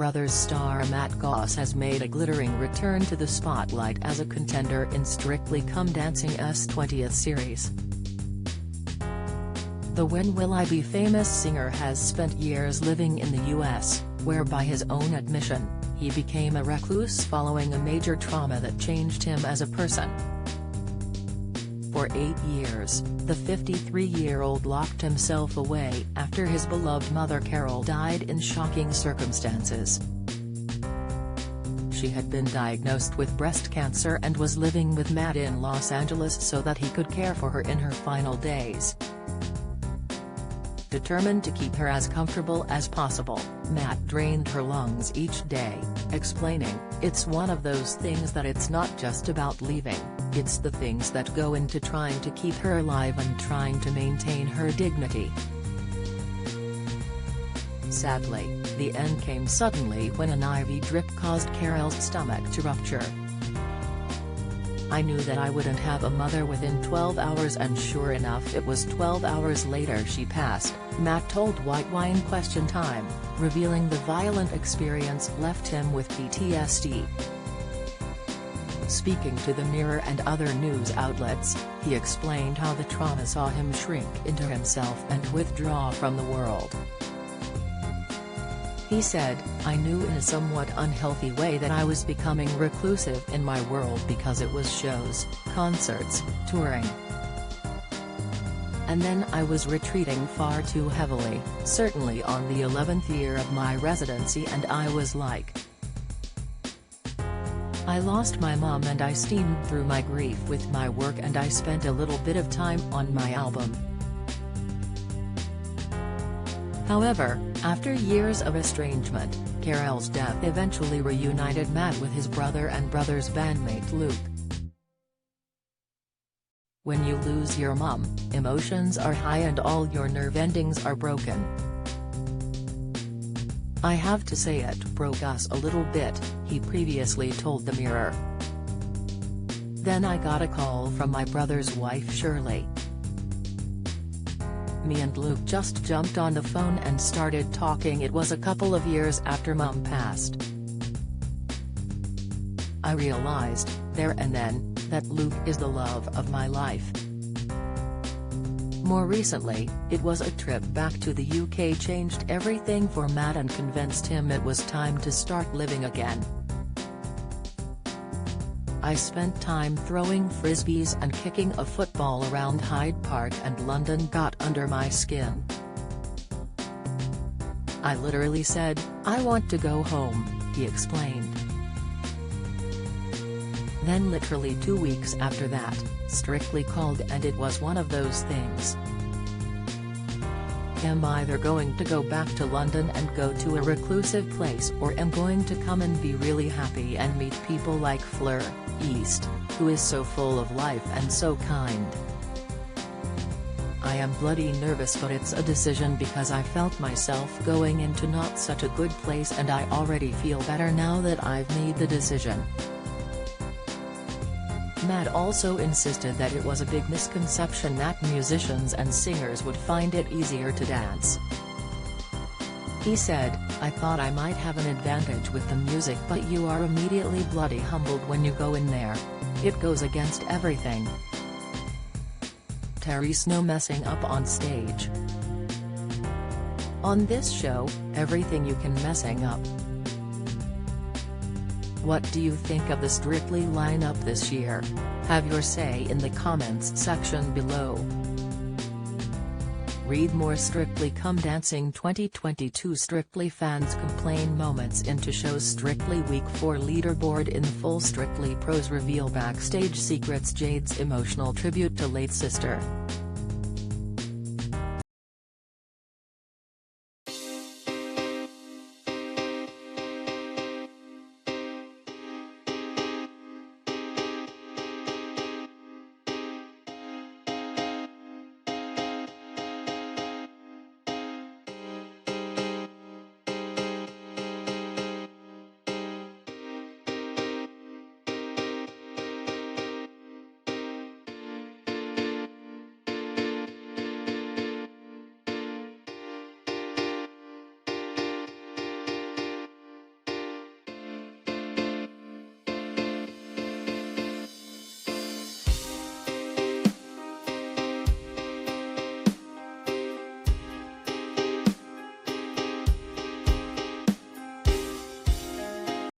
Brothers star Matt Goss has made a glittering return to the spotlight as a contender in Strictly Come Dancing's 20th series. The When Will I Be Famous singer has spent years living in the US, where by his own admission, he became a recluse following a major trauma that changed him as a person. For 8 years, the 53-year-old locked himself away after his beloved mother Carol died in shocking circumstances. She had been diagnosed with breast cancer and was living with Matt in Los Angeles so that he could care for her in her final days. Determined to keep her as comfortable as possible, Matt drained her lungs each day, explaining, "It's one of those things that it's not just about leaving, it's the things that go into trying to keep her alive and trying to maintain her dignity." Sadly, the end came suddenly when an IV drip caused Carol's stomach to rupture. "I knew that I wouldn't have a mother within 12 hours and sure enough it was 12 hours later she passed," Matt told White Wine Question Time, revealing the violent experience left him with PTSD. Speaking to the Mirror and other news outlets, he explained how the trauma saw him shrink into himself and withdraw from the world. He said, "I knew in a somewhat unhealthy way that I was becoming reclusive in my world because it was shows, concerts, touring. And then I was retreating far too heavily, certainly on the 11th year of my residency, and I was like, I lost my mom and I steamed through my grief with my work and I spent a little bit of time on my album." However, after years of estrangement, Carol's death eventually reunited Matt with his brother and brother's bandmate Luke. "When you lose your mom, emotions are high and all your nerve endings are broken. I have to say it broke us a little bit," he previously told the Mirror. "Then I got a call from my brother's wife Shirley. Me and Luke just jumped on the phone and started talking. It was a couple of years after Mom passed. I realized, there and then, that Luke is the love of my life." More recently, it was a trip back to the UK changed everything for Matt and convinced him it was time to start living again. "I spent time throwing frisbees and kicking a football around Hyde Park and London got under my skin. I literally said, I want to go home," he explained. Then literally 2 weeks after that, Strictly called and it was one of those things. "Am either going to go back to London and go to a reclusive place or am going to come and be really happy and meet people like Fleur East, who is so full of life and so kind. I am bloody nervous but it's a decision because I felt myself going into not such a good place and I already feel better now that I've made the decision." Matt also insisted that it was a big misconception that musicians and singers would find it easier to dance. He said, "I thought I might have an advantage with the music but you are immediately bloody humbled when you go in there. It goes against everything. There's no messing up on stage. On this show, everything you can messing up." What do you think of the Strictly lineup this year? Have your say in the comments section below. Read more Strictly Come Dancing 2022 Strictly fans complain moments into show's Strictly Week 4 leaderboard in full. Strictly pros reveal backstage secrets. Jade's emotional tribute to late sister.